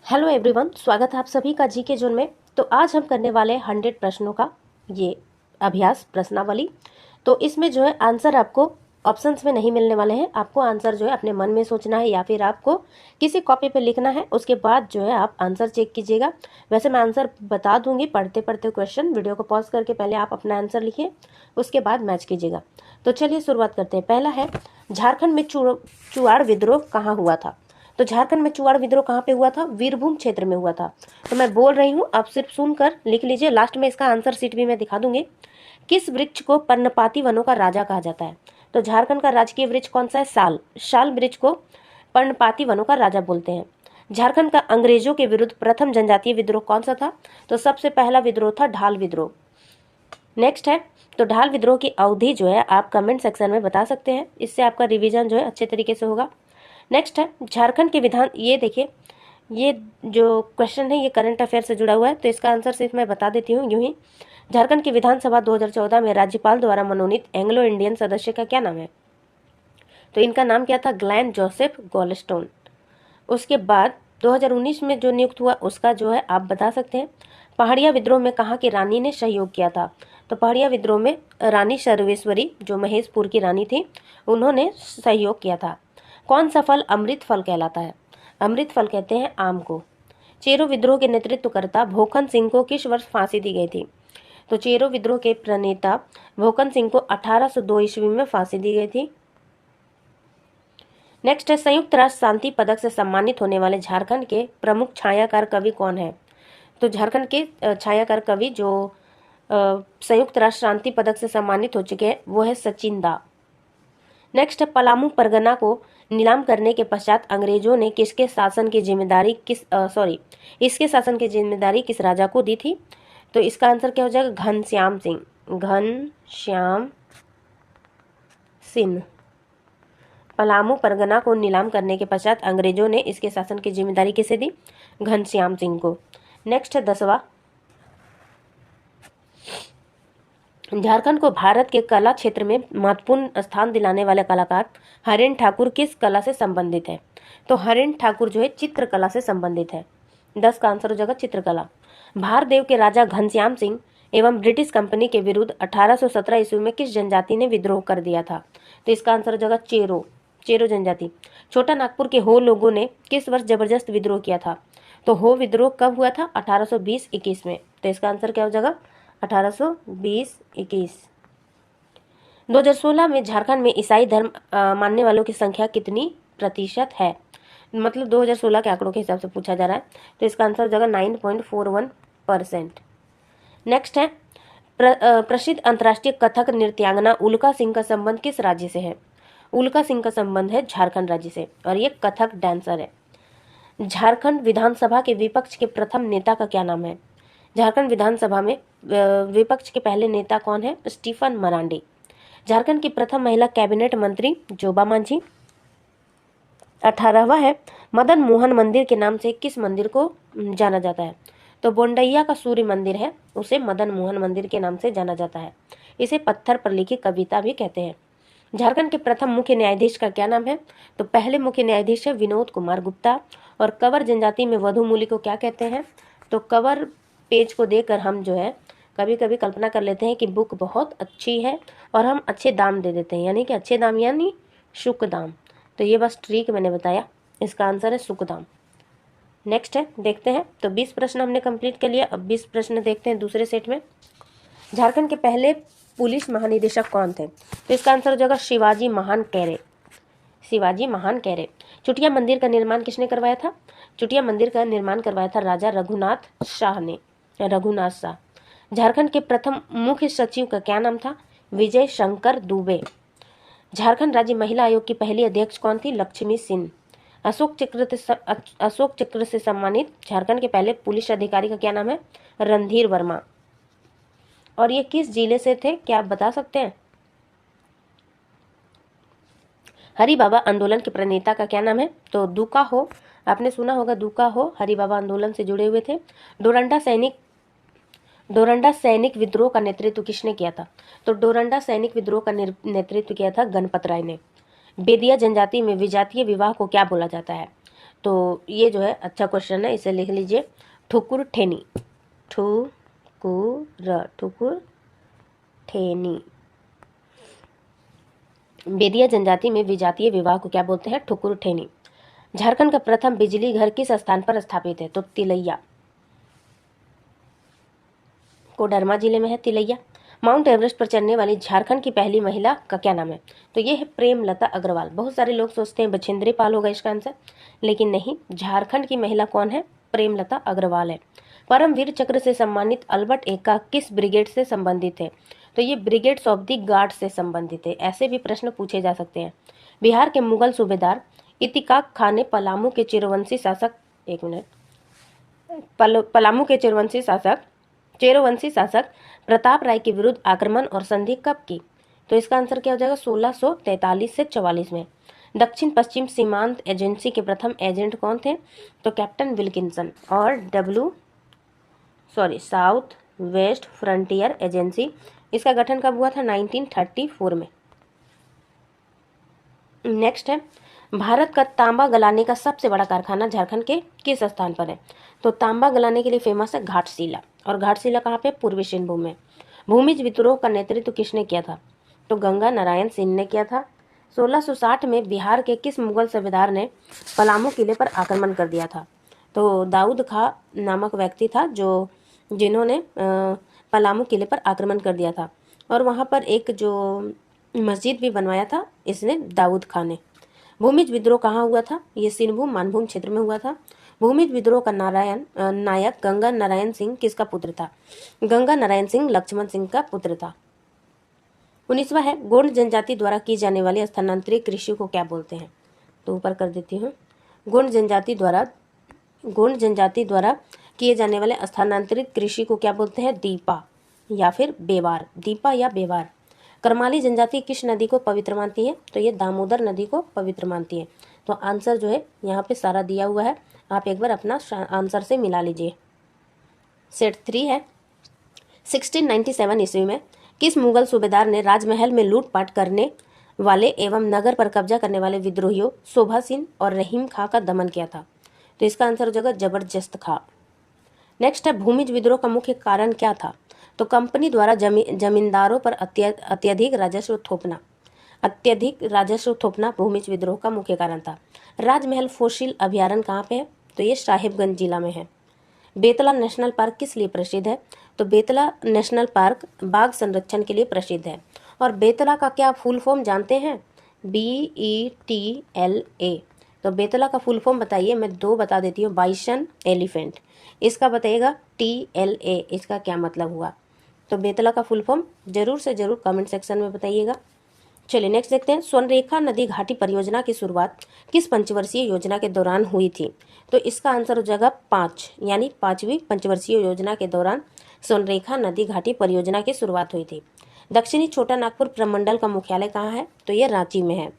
Hello everyone, स्वागत है आप सभी का जीके जोन में। तो आज हम करने वाले हैं 100 प्रश्नों का ये अभ्यास प्रश्नावली। तो इसमें जो है आंसर आपको ऑप्शंस में नहीं मिलने वाले हैं। आपको आंसर जो है अपने मन में सोचना है या फिर आपको किसी कॉपी पे लिखना है। उसके बाद जो है आप आंसर चेक कीजिएगा। वैसे मैं आंसर बता दूंगी पढ़ते पढ़ते क्वेश्चन। वीडियो को पॉज करके पहले आप अपना आंसर लिखिए, उसके बाद मैच कीजिएगा। तो चलिए शुरुआत करते हैं। पहला है, झारखंड में चुआड़ विद्रोह कहाँ हुआ था? तो झारखंड में चुआड़ विद्रोह कहाँ पे हुआ था? वीरभूम क्षेत्र में हुआ था। तो मैं बोल रही हूँ, आप सिर्फ सुनकर लिख लीजिए। लास्ट में इसका आंसर शीट भी मैं दिखा दूंगी। किस वृक्ष को पर्णपाती वनों का राजा कहा जाता है? तो झारखंड का राजकीय वृक्ष कौन सा है? साल। साल वृक्ष को पर्णपाती वनों का राजा बोलते हैं। झारखंड का अंग्रेजों के विरुद्ध प्रथम जनजातीय विद्रोह कौन सा था? तो सबसे पहला विद्रोह था ढाल विद्रोह। नेक्स्ट है, तो ढाल विद्रोह की अवधि जो है आप कमेंट सेक्शन में बता सकते हैं। इससे आपका रिवीजन जो है अच्छे तरीके से होगा। नेक्स्ट है, झारखंड के विधान, ये देखिए, ये जो क्वेश्चन है ये करंट अफेयर से जुड़ा हुआ है। तो इसका आंसर सिर्फ मैं बता देती हूँ यूं ही। झारखंड की विधानसभा 2014 में राज्यपाल द्वारा मनोनीत एंग्लो इंडियन सदस्य का क्या नाम है? तो इनका नाम क्या था? Glenn Joseph Goldstone. उसके बाद 2019 में जो नियुक्त हुआ उसका जो है आप बता सकते हैं। पहाड़िया विद्रोह में कहाँ की रानी ने सहयोग किया था? तो पहाड़िया विद्रोह में रानी सर्वेश्वरी, जो महेशपुर की रानी थी, उन्होंने सहयोग किया था। कौन सा फल अमृत फल कहलाता है? अमृत फल कहते हैं आम को। चेरो विद्रोह के नेतृत्वकर्ता भोकन सिंह को किस वर्ष फांसी दी गई थी? तो चेरो विद्रोह के प्रणेता भोकन सिंह को 1802 ईस्वी में फांसी दी गई थी। नेक्स्ट है, संयुक्त राष्ट्र शांति पदक से सम्मानित होने वाले झारखंड के प्रमुख छायाकार कवि कौन है? तो झारखंड के छायाकार कवि जो संयुक्त राष्ट्र शांति पदक से सम्मानित हो चुके हैं वो है सचिन दा। नेक्स्ट है, पलामू परगना को नीलाम करने के पश्चात अंग्रेजों ने इसके शासन की जिम्मेदारी किस राजा को दी थी? तो इसका आंसर क्या हो जाएगा? घनश्याम सिंह। घनश्याम सिंह। पलामू परगना को नीलाम करने के पश्चात अंग्रेजों ने इसके शासन की जिम्मेदारी किसे दी? घनश्याम सिंह को। नेक्स्ट है 10वां, झारखंड को भारत के कला क्षेत्र में महत्वपूर्ण स्थान दिलाने वाले कलाकार हरेंद्र ठाकुर किस कला से संबंधित है? तो हरेंद्र ठाकुर जो है चित्रकला से संबंधित है। 10 का आंसर हो जाएगा चित्रकला। भारदेव के राजा घनश्याम सिंह एवं ब्रिटिश कंपनी के विरुद्ध 1817 ईस्वी में किस जनजाति ने विद्रोह कर दिया था? तो इसका आंसर हो जाएगा चेरो जनजाति। छोटा नागपुर के हो लोगों ने किस वर्ष जबरदस्त विद्रोह किया था? तो हो विद्रोह कब हुआ था? 1820-21 में। तो इसका आंसर क्या हो जाएगा? 1820-21। 2016 में झारखंड में ईसाई धर्म मानने वालों की संख्या कितनी प्रतिशत है? मतलब 2016 के आंकड़ों के हिसाब से पूछा जा रहा है। तो इसका आंसर हो जाएगा 9.41%। नेक्स्ट है, प्रसिद्ध अंतर्राष्ट्रीय कथक नृत्यांगना उल्का सिंह का संबंध किस राज्य से है? उल्का सिंह का संबंध है झारखंड राज्य से और ये कथक डांसर है। झारखंड विधानसभा के विपक्ष के प्रथम नेता का क्या नाम है? झारखंड विधानसभा में विपक्ष के पहले नेता कौन है? स्टीफन मरांडी। झारखंड की प्रथम महिला कैबिनेट मंत्री जोबा मांझी। 18वां है, मदन मोहन मंदिर के नाम से किस मंदिर को जाना जाता है? तो बोंडैया का सूर्य मंदिर है, उसे मदन मोहन मंदिर के नाम से जाना जाता है। इसे पत्थर पर लिखी कविता भी कहते हैं। झारखंड के प्रथम मुख्य न्यायाधीश का क्या नाम है? तो पहले मुख्य न्यायाधीश है विनोद कुमार गुप्ता। और कंवर जनजाति में वधु मूली को क्या कहते हैं? तो कवर पेज को देखकर हम जो है कभी कभी कल्पना कर लेते हैं कि बुक बहुत अच्छी है और हम अच्छे दाम दे देते हैं, यानी कि अच्छे दाम यानी शुक दाम। तो ये बस ट्रिक मैंने बताया, इसका आंसर है शुक दाम। नेक्स्ट है, देखते हैं। तो 20 प्रश्न हमने कंप्लीट कर लिया। अब 20 प्रश्न देखते हैं दूसरे सेट में। झारखंड के पहले पुलिस महानिदेशक कौन थे? तो इसका आंसर हो जाएगा शिवाजी महान कैरे। शिवाजी महान कैरे। चुटिया मंदिर का निर्माण किसने करवाया था? चुटिया मंदिर का निर्माण करवाया था राजा रघुनाथ शाह ने। रघुनाथ शाह। झारखंड के प्रथम मुख्य सचिव का क्या नाम था? विजय शंकर दुबे। झारखंड राज्य महिला आयोग की पहली अध्यक्ष कौन थी? लक्ष्मी सिंह। अशोक चक्र से सम्मानित झारखंड के पहले पुलिस अधिकारी का क्या नाम है? रणधीर वर्मा। और ये किस जिले से थे, क्या आप बता सकते हैं? हरि बाबा आंदोलन के प्रणेता का क्या नाम है? तो दुका हो, आपने सुना होगा दुका हो, हरि बाबा आंदोलन से जुड़े हुए थे। डोरंडा सैनिक विद्रोह का नेतृत्व किसने किया था? तो डोरंडा सैनिक विद्रोह का नेतृत्व किया था गणपत राय ने। बेदिया जनजाति में विजातीय विवाह को क्या बोला जाता है? तो ये जो है अच्छा क्वेश्चन है, इसे लिख लीजिए ठुकुर ठेनी, ठुकुर ठेनी। बेदिया जनजाति में विजातीय विवाह को क्या बोलते हैं? ठुकुर ठेनी। झारखंड का प्रथम बिजली घर किस स्थान पर स्थापित है? तो तिलैया, कोडरमा जिले में है तिलैया। माउंट एवरेस्ट पर चढ़ने वाली झारखंड की पहली महिला का क्या नाम है? तो ये है प्रेमलता अग्रवाल। बहुत सारे लोग सोचते हैं बछेंद्री पाल होगा इसका आंसर, लेकिन नहीं, झारखंड की महिला कौन है? प्रेमलता अग्रवाल है। परमवीर चक्र से सम्मानित अल्बर्ट एक्का किस ब्रिगेड से संबंधित है? तो ये ब्रिगेड्स ऑफ द गार्ड से संबंधित है। ऐसे भी प्रश्न पूछे जा सकते हैं। बिहार के मुगल सूबेदार इतिकाक खान ने पलामू के चिरवंशी शासक, एक मिनट, पलामू के चेरोवंशी शासक प्रताप राय के विरुद्ध आक्रमण और संधि कब की? तो इसका आंसर क्या हो जाएगा? 1643 से 44 में। दक्षिण पश्चिम सीमांत एजेंसी के प्रथम एजेंट कौन थे? तो कैप्टन विल्किंसन। और साउथ वेस्ट फ्रंटियर एजेंसी, इसका गठन कब हुआ था? 1934 में। नेक्स्ट है, भारत का तांबा गलाने का सबसे बड़ा कारखाना झारखंड के किस स्थान पर है? तो तांबा गलाने के लिए फेमस है घाटशिला, और घाटशिला कहाँ पे? पूर्वी सिंहभूम में। भूमिज विद्रोह का नेतृत्व किसने किया था? तो गंगा नारायण सिंह ने किया था। 1660 में बिहार के किस मुगल सूबेदार ने पलामू किले पर आक्रमण कर दिया था? तो दाऊद खां नामक व्यक्ति था जिन्होंने पलामू किले पर आक्रमण कर दिया था, और वहाँ पर एक जो मस्जिद भी बनवाया था इसने दाऊद खान ने। भूमिज विद्रोह कहाँ हुआ था? ये सिंहभूम मानभूम क्षेत्र में हुआ था। भूमिज विद्रोह का नायक गंगा नारायण सिंह किसका पुत्र था? गंगा नारायण सिंह लक्ष्मण सिंह का पुत्र था। 19वां है, गोंड जनजाति द्वारा की जाने वाली स्थानांतरित कृषि को क्या बोलते हैं? तो ऊपर कर देती हूँ। गोंड जनजाति द्वारा किए जाने वाले स्थानांतरित कृषि को क्या बोलते हैं? दीपा या फिर बेवार। दीपा या बेवार। करमाली जनजाति किस नदी को पवित्र मानती है? तो ये दामोदर नदी को पवित्र मानती है। तो आंसर जो है यहाँ पे सारा दिया हुआ है, आप एक बार अपना आंसर से मिला लीजिए। सेट 3 है, 1697 ईस्वी में किस मुगल सूबेदार ने राजमहल में लूटपाट करने वाले एवं नगर पर कब्जा करने वाले विद्रोहियों शोभा सिंह और रहीम खां का दमन किया था? तो इसका आंसर हो जाएगा जबरदस्त खां। नेक्स्ट है, भूमिज विद्रोह का मुख्य कारण क्या था? तो कंपनी द्वारा जमींदारों पर अत्यधिक राजस्व थोपना भूमिज विद्रोह का मुख्य कारण था। राजमहल फोसिल अभ्यारण्य कहाँ पे है? तो ये साहिबगंज जिला में है। बेतला नेशनल पार्क किस लिए प्रसिद्ध है? तो बेतला नेशनल पार्क बाघ संरक्षण के लिए प्रसिद्ध है। और बेतला का क्या फुल फॉर्म जानते हैं? BETLA। तो बेतला का फुल फॉर्म बताइए, मैं 2 बता देती हूँ। बाइसन एलिफेंट, इसका बताइएगा TLA, इसका क्या मतलब हुआ? तो बेतला का फुल फॉर्म जरूर से जरूर कमेंट सेक्शन में बताइएगा। चलिए नेक्स्ट देखते हैं, स्वर्णरेखा नदी घाटी परियोजना की शुरुआत किस पंचवर्षीय योजना के दौरान हुई थी? तो इसका आंसर हो जाएगा 5, यानी 5वीं पंचवर्षीय योजना के दौरान स्वर्णरेखा नदी घाटी परियोजना की शुरुआत हुई थी। दक्षिणी छोटा नागपुर प्रमंडल का मुख्यालय कहाँ है? तो ये रांची में है।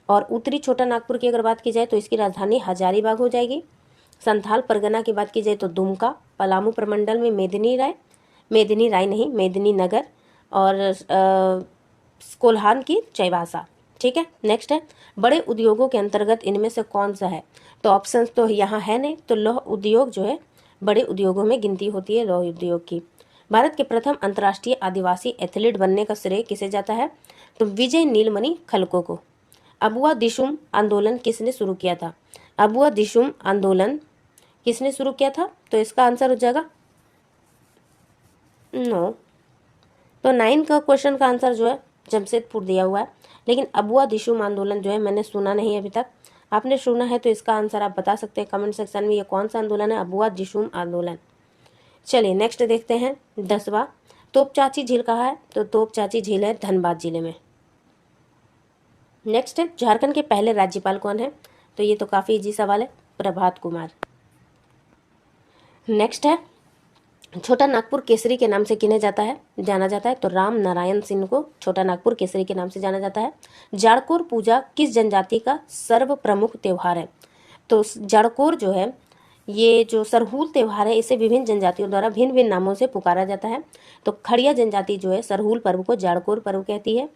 और उत्तरी छोटा नागपुर की अगर बात की जाए तो इसकी राजधानी हजारीबाग हो जाएगी। संथाल परगना की बात की जाए तो दुमका। पलामू प्रमंडल में मेदिनी नगर, और कोल्हान की चाईबासा। ठीक है, नेक्स्ट है, बड़े उद्योगों के अंतर्गत इनमें से कौन सा है? तो ऑप्शंस तो यहाँ है नहीं, तो लौह उद्योग जो है बड़े उद्योगों में गिनती होती है लौह उद्योग की। भारत के प्रथम अंतर्राष्ट्रीय आदिवासी एथलीट बनने का श्रेय किसे जाता है? तो विजय नीलमणि खलको को। अबुआ दिशुम आंदोलन किसने शुरू किया था? अबुआ दिशुम आंदोलन किसने शुरू किया था? तो इसका आंसर हो जाएगा नो। तो 9 का क्वेश्चन का आंसर जो है जमशेदपुर दिया हुआ है, लेकिन अबुआ दिशुम आंदोलन जो है मैंने सुना नहीं अभी तक। आपने सुना है तो इसका आंसर आप बता सकते हैं कमेंट सेक्शन में, ये कौन सा आंदोलन है? अबुआ दिशुम आंदोलन। चलिए नेक्स्ट देखते हैं 10वां, तोपचाची झील कहाँ है? तो तोपचाची झील है धनबाद जिले में। नेक्स्ट है, झारखंड के पहले राज्यपाल कौन है? तो ये तो काफ़ी इजी सवाल है, प्रभात कुमार। नेक्स्ट है, छोटा नागपुर केसरी के नाम से जाना जाता है? तो राम नारायण सिंह को छोटा नागपुर केसरी के नाम से जाना जाता है। जाड़कोर पूजा किस जनजाति का सर्व प्रमुख त्यौहार है? तो जाड़कोर जो है, ये जो सरहूल त्यौहार है, इसे विभिन्न जनजातियों द्वारा भिन्न भिन्न नामों से पुकारा जाता है। तो खड़िया जनजाति जो है सरहूल पर्व को जाड़कोर पर्व कहती है।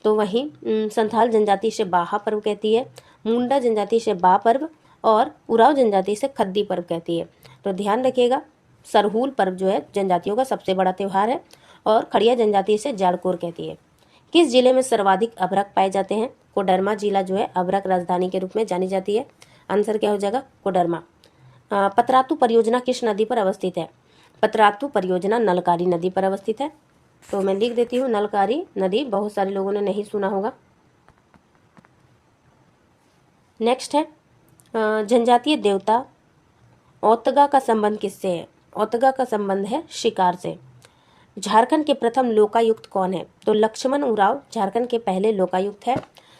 तो वहीं संथाल जनजाति से बाहा पर्व कहती है, मुंडा जनजाति से बा पर्व, और उराव जनजाति इसे खद्दी पर्व कहती है। तो ध्यान रखिएगा, सरहूल पर्व जो है जनजातियों का सबसे बड़ा त्यौहार है और खड़िया जनजाति इसे जाड़कोर कहती है। किस जिले में सर्वाधिक अभ्रक पाए जाते हैं? कोडरमा जिला जो है अभ्रक राजधानी के रूप में जानी जाती है। आंसर क्या हो जाएगा? कोडरमा। पतरातू परियोजना किस नदी पर अवस्थित है? पतरातू परियोजना नलकारी नदी पर अवस्थित है। तो मैं लिख देती हूँ नलकारी नदी, बहुत सारे लोगों ने नहीं सुना होगा। नेक्स्ट है जनजातीय देवता औतगा का संबंध किससे है? औतगा का संबंध है शिकार से। झारखंड के प्रथम लोकायुक्त कौन है? तो लक्ष्मण उराव झारखंड के पहले लोकायुक्त है।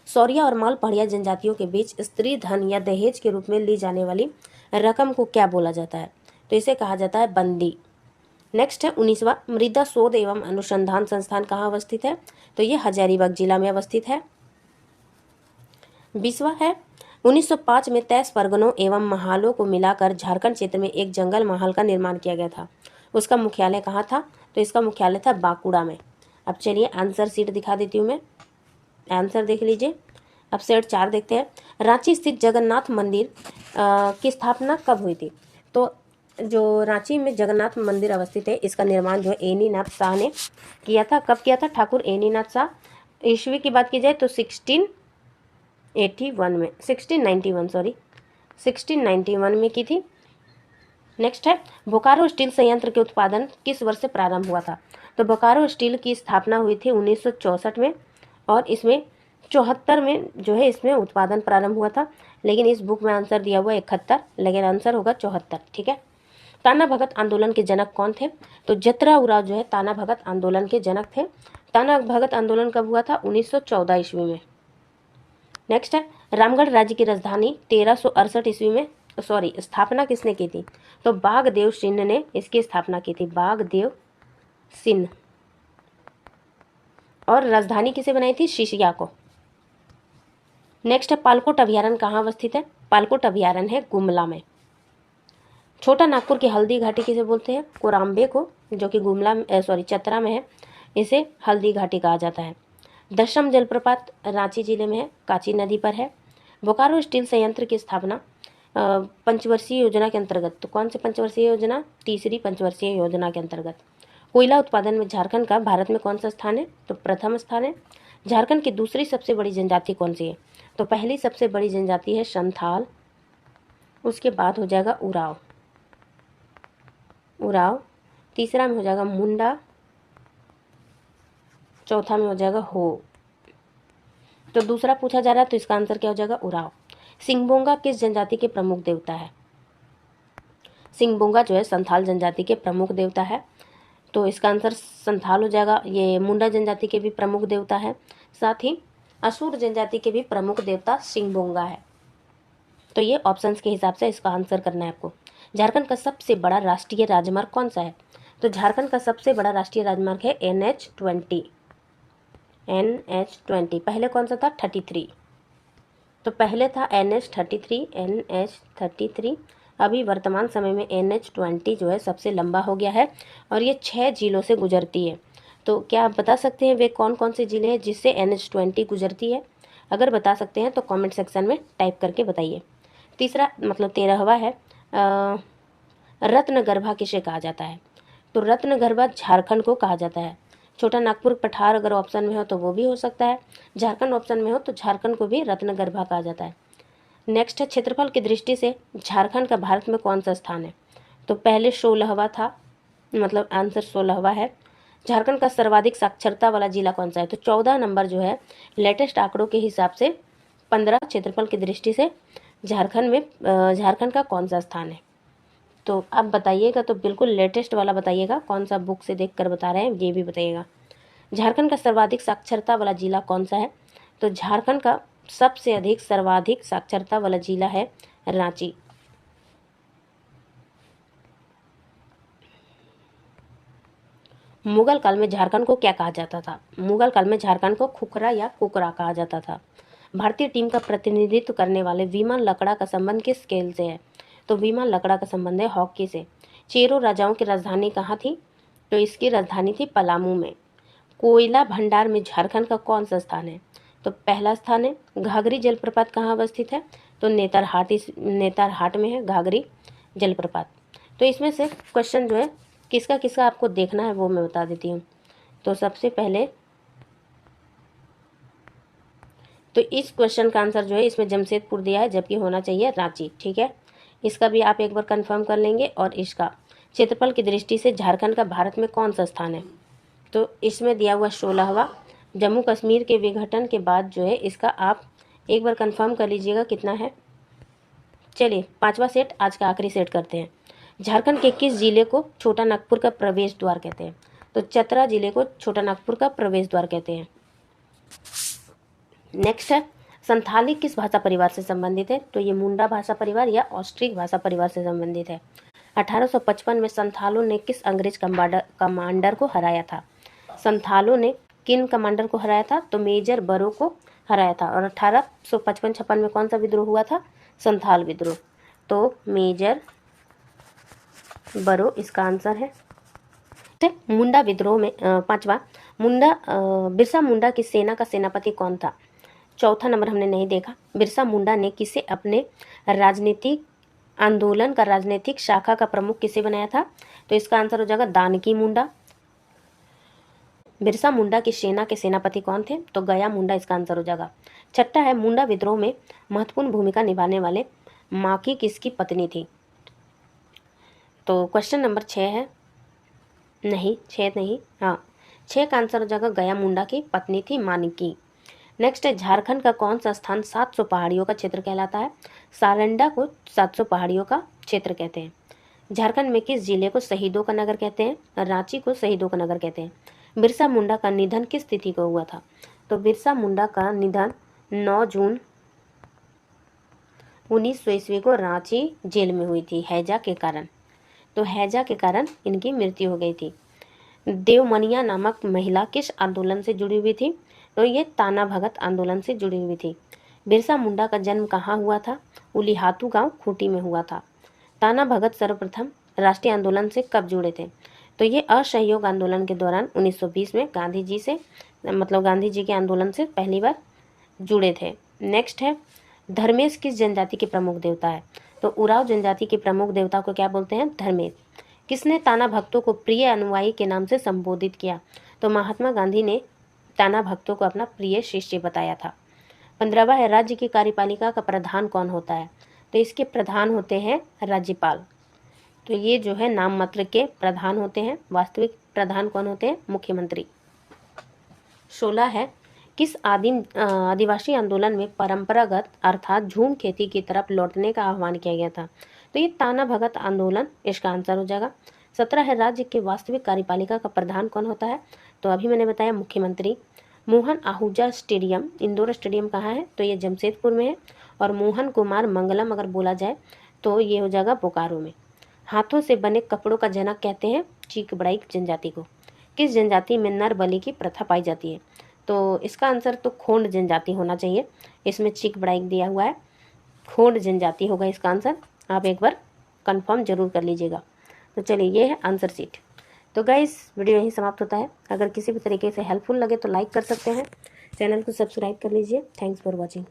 सौरिया और माल पहाड़िया जनजातियों के बीच स्त्री धन या दहेज के रूप में ली जाने वाली रकम को क्या बोला जाता है? तो इसे कहा जाता है बंदी। नेक्स्ट है 19वां, मृदा शोध एवं अनुसंधान संस्थान कहाँ अवस्थित है? तो ये हजारीबाग जिला में अवस्थित है। 20वां है 1905 में 23 परगनों एवं महालों को मिलाकर झारखंड क्षेत्र में एक जंगल महल का निर्माण किया गया था। उसका मुख्यालय कहाँ था? तो इसका मुख्यालय था बांकुड़ा में। अब चलिए आंसर शीट दिखा देती हूँ मैं, आंसर देख लीजिए। अब सेट 4 देखते हैं। रांची स्थित जगन्नाथ मंदिर की स्थापना कब हुई थी? तो जो रांची में जगन्नाथ मंदिर अवस्थित है, इसका निर्माण जो है एनीनाथ शाह ने किया था। कब किया था? ठाकुर एनीनाथ शाह। ईस्वी की बात की जाए तो 1691 में की थी। नेक्स्ट है बोकारो स्टील संयंत्र के उत्पादन किस वर्ष से प्रारंभ हुआ था? तो बोकारो स्टील की स्थापना हुई थी 1964 में और इसमें 74 में जो है इसमें उत्पादन प्रारंभ हुआ था, लेकिन इस बुक में आंसर दिया हुआ 71, लेकिन आंसर होगा 74। ठीक है। ताना भगत आंदोलन के जनक कौन थे? तो जतरा उराव जो है ताना भगत आंदोलन के जनक थे। ताना भगत आंदोलन कब हुआ था? 1914 ईस्वी में। नेक्स्ट है रामगढ़ राज्य की राजधानी 1368 ईस्वी में स्थापना किसने की थी? तो बागदेव सिंह ने इसकी स्थापना की थी, बागदेव सिंह। और राजधानी किसे बनाई थी? शिशिया को। नेक्स्ट है पालकोट अभ्यारण्य कहाँ अवस्थित है? पालकोट अभ्यारण्य है गुमला में। छोटा नागपुर की हल्दी घाटी किसे बोलते हैं? कोराम्बे को, जो कि चतरा में है, इसे हल्दी घाटी कहा जाता है। दशम जलप्रपात रांची जिले में है, काची नदी पर है। बोकारो स्टील संयंत्र की स्थापना पंचवर्षीय योजना के अंतर्गत, तो कौन सी पंचवर्षीय योजना? तीसरी पंचवर्षीय योजना के अंतर्गत। कोयला उत्पादन में झारखंड का भारत में कौन सा स्थान है? तो प्रथम स्थान है। झारखंड की दूसरी सबसे बड़ी जनजाति कौन सी है? तो पहली सबसे बड़ी जनजाति है संथाल, उसके बाद हो जाएगा उराव, तीसरा में हो जाएगा मुंडा, चौथा में हो जाएगा हो। तो दूसरा पूछा जा रहा है तो इसका आंसर क्या हो जाएगा? उराव। सिंगबोंगा किस जनजाति के प्रमुख देवता है? सिंगबोंगा जो है संथाल जनजाति के प्रमुख देवता है, तो इसका आंसर संथाल हो जाएगा। ये मुंडा जनजाति के भी प्रमुख देवता है, साथ ही असुर जनजाति के भी प्रमुख देवता सिंगबोंगा है। तो ये ऑप्शंस के हिसाब से इसका आंसर करना है आपको। झारखंड का सबसे बड़ा राष्ट्रीय राजमार्ग कौन सा है? तो झारखंड का सबसे बड़ा राष्ट्रीय राजमार्ग है NH20। पहले कौन सा था? 33। तो पहले था NH33। अभी वर्तमान समय में NH20 जो है सबसे लंबा हो गया है और ये 6 जिलों से गुजरती है। तो क्या आप बता सकते हैं वे कौन कौन से जिले हैं जिससे NH20 गुजरती है? अगर बता सकते हैं तो कमेंट सेक्शन में टाइप करके बताइए। तीसरा 13वां है रत्नगर्भा किसे कहा जाता है? तो रत्नगर्भा झारखंड को कहा जाता है। छोटा नागपुर पठार अगर ऑप्शन में हो तो वो भी हो सकता है, झारखंड ऑप्शन में हो तो झारखंड को भी रत्नगर्भा कहा जाता है। नेक्स्ट है क्षेत्रफल की दृष्टि से झारखंड का भारत में कौन सा स्थान है? तो पहले 16वां था, आंसर 16वां है। झारखंड का सर्वाधिक साक्षरता वाला जिला कौन सा है? तो 14 नंबर जो है लेटेस्ट आंकड़ों के हिसाब से 15 क्षेत्रफल की दृष्टि से झारखंड का कौन सा स्थान है? तो आप बताइएगा, तो बिल्कुल लेटेस्ट वाला बताइएगा, कौन सा बुक से देखकर बता रहे हैं ये भी बताइएगा। झारखंड का सर्वाधिक साक्षरता वाला जिला कौन सा है? तो झारखंड का सबसे सर्वाधिक साक्षरता वाला जिला है रांची। मुगल काल में झारखंड को क्या कहा जाता था? मुगल काल में झारखंड को खुखरा या कुकरा कहा जाता था। भारतीय टीम का प्रतिनिधित्व करने वाले विमान लकड़ा का संबंध किस खेल से है? तो विमान लकड़ा का संबंध है हॉकी से। चेरो राजाओं की राजधानी कहाँ थी? तो इसकी राजधानी थी पलामू में। कोयला भंडार में झारखंड का कौन सा स्थान है? तो पहला स्थान है। घाघरी जलप्रपात कहाँ अवस्थित है? तो नेतरहाट में है घाघरी जलप्रपात। तो इसमें से क्वेश्चन जो है किसका किसका आपको देखना है वो मैं बता देती हूँ। तो सबसे पहले तो इस क्वेश्चन का आंसर जो है इसमें जमशेदपुर दिया है, जबकि होना चाहिए रांची। ठीक है, इसका भी आप एक बार कंफर्म कर लेंगे। और इसका क्षेत्रफल की दृष्टि से झारखंड का भारत में कौन सा स्थान है, तो इसमें दिया हुआ 16वां। जम्मू कश्मीर के विघटन के बाद जो है इसका आप एक बार कंफर्म कर लीजिएगा कितना है। चलिए 5वां सेट आज का आखिरी सेट करते हैं। झारखंड के किस जिले को छोटा नागपुर का प्रवेश द्वार कहते हैं, तो चतरा जिले को छोटा नागपुर का प्रवेश द्वार कहते हैं। नेक्स्ट है संथाली किस भाषा परिवार से संबंधित है, तो ये मुंडा भाषा परिवार या ऑस्ट्रिक भाषा परिवार से संबंधित है। 1855 में संथालों ने किस अंग्रेज कमांडर को हराया था, संथालों ने किन कमांडर को हराया था, तो मेजर बरो को हराया था। और 1855-56 में कौन सा विद्रोह हुआ था, संथाल विद्रोह। तो मेजर बरो इसका आंसर है। मुंडा विद्रोह में 5वां बिरसा मुंडा की सेना का सेनापति कौन था, चौथा नंबर हमने नहीं देखा। बिरसा मुंडा ने किसे अपने राजनीतिक आंदोलन का राजनीतिक शाखा का प्रमुख किसे बनाया था, तो इसका आंसर हो जाएगा दानकी मुंडा। बिरसा मुंडा की सेना के सेनापति कौन थे, तो गया मुंडा इसका आंसर हो जाएगा। छठा है मुंडा विद्रोह में महत्वपूर्ण भूमिका निभाने वाले माकी किसकी पत्नी थी, तो क्वेश्चन नंबर 6 है, नहीं 6 नहीं, हाँ 6 का आंसर हो जाएगा गया मुंडा की पत्नी थी मानिकी। नेक्स्ट है झारखंड का कौन सा स्थान 700 पहाड़ियों का क्षेत्र कहलाता है, सारंडा को 700 पहाड़ियों का क्षेत्र कहते हैं। झारखंड में किस जिले को शहीदों का नगर कहते हैं, रांची को शहीदों का नगर कहते हैं। बिरसा मुंडा का निधन किस तिथि को हुआ था, तो बिरसा मुंडा का निधन 9 जून 1900 ईस्वी को रांची जेल में हुई थी हैजा के कारण। तो हैजा के कारण इनकी मृत्यु हो गई थी। देवमनिया नामक महिला किस आंदोलन से जुड़ी हुई थी, तो ये ताना भगत आंदोलन से जुड़ी हुई थी। बिरसा मुंडा का जन्म कहाँ हुआ था, उलीहातू गांव खूंटी में हुआ था। ताना भगत सर्वप्रथम राष्ट्रीय आंदोलन से कब जुड़े थे, तो ये असहयोग आंदोलन के दौरान 1920 में गांधी जी के आंदोलन से पहली बार जुड़े थे। नेक्स्ट है धर्मेश किस जनजाति के प्रमुख देवता है, तो उराव जनजाति के प्रमुख देवता को क्या बोलते हैं, धर्मेश। किसने ताना भक्तों को प्रिय अनुयायी के नाम से संबोधित किया, तो महात्मा गांधी ने ताना भक्तों को अपना प्रिय शिष्य बताया था। 15वां है राज्य की कार्यपालिका का प्रधान कौन होता है, तो इसके प्रधान होते हैं राज्यपाल। तो ये जो है नाम मात्र के प्रधान होते हैं, वास्तविक प्रधान कौन होते हैं, मुख्यमंत्री। 16 है किस आदिवासी आंदोलन में परंपरागत अर्थात झूम खेती की तरफ लौटने का आह्वान किया गया था, तो ये ताना भगत आंदोलन इसका आंसर हो जाएगा। 17 है राज्य के वास्तविक कार्यपालिका का प्रधान कौन होता है, तो अभी मैंने बताया मुख्यमंत्री। मोहन आहूजा स्टेडियम इंदौर स्टेडियम कहाँ है, तो ये जमशेदपुर में है। और मोहन कुमार मंगलम अगर बोला जाए तो ये हो जाएगा बोकारो में। हाथों से बने कपड़ों का जनक कहते हैं चीकबड़ाई जनजाति को। किस जनजाति में नर बलि की प्रथा पाई जाती है, तो इसका आंसर तो खोंड जनजाति होना चाहिए। इसमें चीकबड़ाई दिया हुआ है, खोंड जनजाति होगा इसका आंसर। आप एक बार कंफर्म जरूर कर लीजिएगा। तो चलिए ये है आंसर शीट। तो गाइस वीडियो यहीं समाप्त होता है। अगर किसी भी तरीके से हेल्पफुल लगे तो लाइक कर सकते हैं, चैनल को सब्सक्राइब कर लीजिए। Thanks for watching.